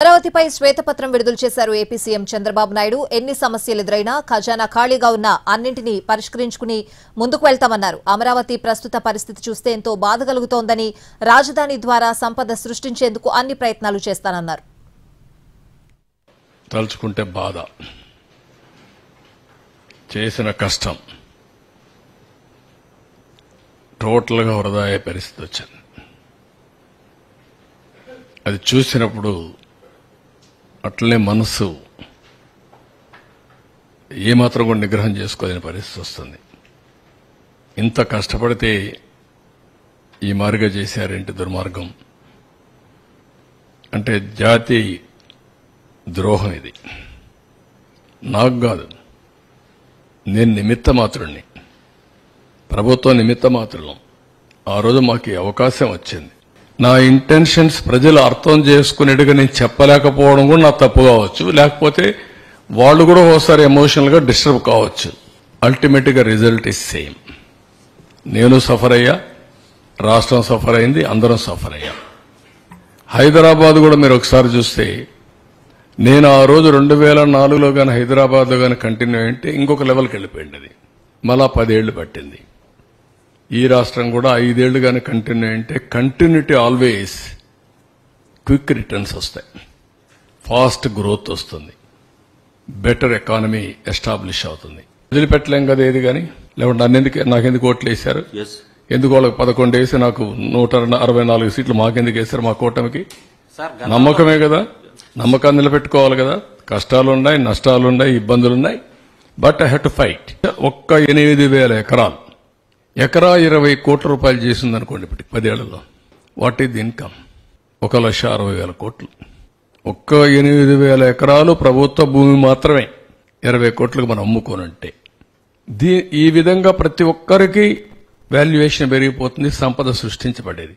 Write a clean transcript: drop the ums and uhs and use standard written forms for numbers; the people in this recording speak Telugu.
అమరావతిపై శ్వేతపత్రం విడుదల చేశారు ఏపీ సీఎం చంద్రబాబు నాయుడు. ఎన్ని సమస్యలు ఎదురైనా ఖజానా ఖాళీగా ఉన్న అన్నింటినీ పరిష్కరించుకుని ముందుకు వెళ్తామన్నారు. అమరావతి ప్రస్తుత పరిస్థితి చూస్తే ఎంతో బాధ కలుగుతోందని, రాజధాని ద్వారా సంపద సృష్టించేందుకు అన్ని ప్రయత్నాలు చేస్తానన్నారు. తలుచుకుంటే బాధ, చేసిన కష్టం టోటల్గా వృధా అయ్యే పరిస్థితి వచ్చింది. అది చూసినప్పుడు అట్లనే మనసు ఏమాత్రం కూడా నిగ్రహం చేసుకోలేని పరిస్థితి వస్తుంది. ఇంత కష్టపడితే ఈ మార్గం చేశారేంటి దుర్మార్గం అంటే జాతి ద్రోహం. ఇది నాకు కాదు, నేను నిమిత్త మాత్రుడిని, ప్రభుత్వం నిమిత్త మాత్రం. ఆ రోజు మాకు ఈ అవకాశం వచ్చింది. నా ఇంటెన్షన్స్ ప్రజలు అర్థం చేసుకునేట్టుగా నేను చెప్పలేకపోవడం కూడా నా తప్పు కావచ్చు, లేకపోతే వాళ్ళు కూడా ఒకసారి ఎమోషనల్ గా డిస్టర్బ్ కావచ్చు. అల్టిమేట్ గా రిజల్ట్ ఇస్ సేమ్. నేను సఫర్ అయ్యా, రాష్ట్రం సఫర్ అయింది, అందరం సఫర్ అయ్యా. హైదరాబాద్ కూడా మీరు ఒకసారి చూస్తే, నేను ఆ రోజు 2004లో కానీ హైదరాబాద్లో కానీ కంటిన్యూ అయింటే ఇంకొక లెవెల్కి వెళ్ళిపోయింది. అది మళ్ళా 10 ఏళ్లు పట్టింది. ఈ రాష్ట్రం కూడా 5 ఏళ్లు కానీ కంటిన్యూ అయింటే కంటిన్యూటీ ఆల్వేస్ క్విక్ రిటర్న్స్ వస్తాయి, ఫాస్ట్ గ్రోత్ వస్తుంది, బెటర్ ఎకానమీ ఎస్టాబ్లిష్ అవుతుంది. వదిలిపెట్టలేం కదా ఏది కానీ. లేకుంటే నాకెందుకు ఓట్లు వేశారు, ఎందుకు వాళ్ళకి 11 వేసి నాకు 164 సీట్లు మాకెందుకు వేశారు? మా కూటమికి నమ్మకమే కదా, నమ్మకాన్ని నిలబెట్టుకోవాలి కదా. కష్టాలున్నాయి, నష్టాలున్నాయి, ఇబ్బందులున్నాయి, but I have to fight. ఒక్క 8,000 ఎకరాలు, ఎకరా 20 కోట్ల రూపాయలు చేసిందనుకోండి ఇప్పటికి 10 ఏళ్లలో. What is the income? 1,60,000 కోట్లు. ఒక్క 8,000 ఎకరాలు ప్రభుత్వ భూమి మాత్రమే 20 కోట్లకు మనం అమ్ముకోనంటే, ఈ విధంగా ప్రతి ఒక్కరికి వాల్యుయేషన్ పెరిగిపోతుంది, సంపద సృష్టించబడేది.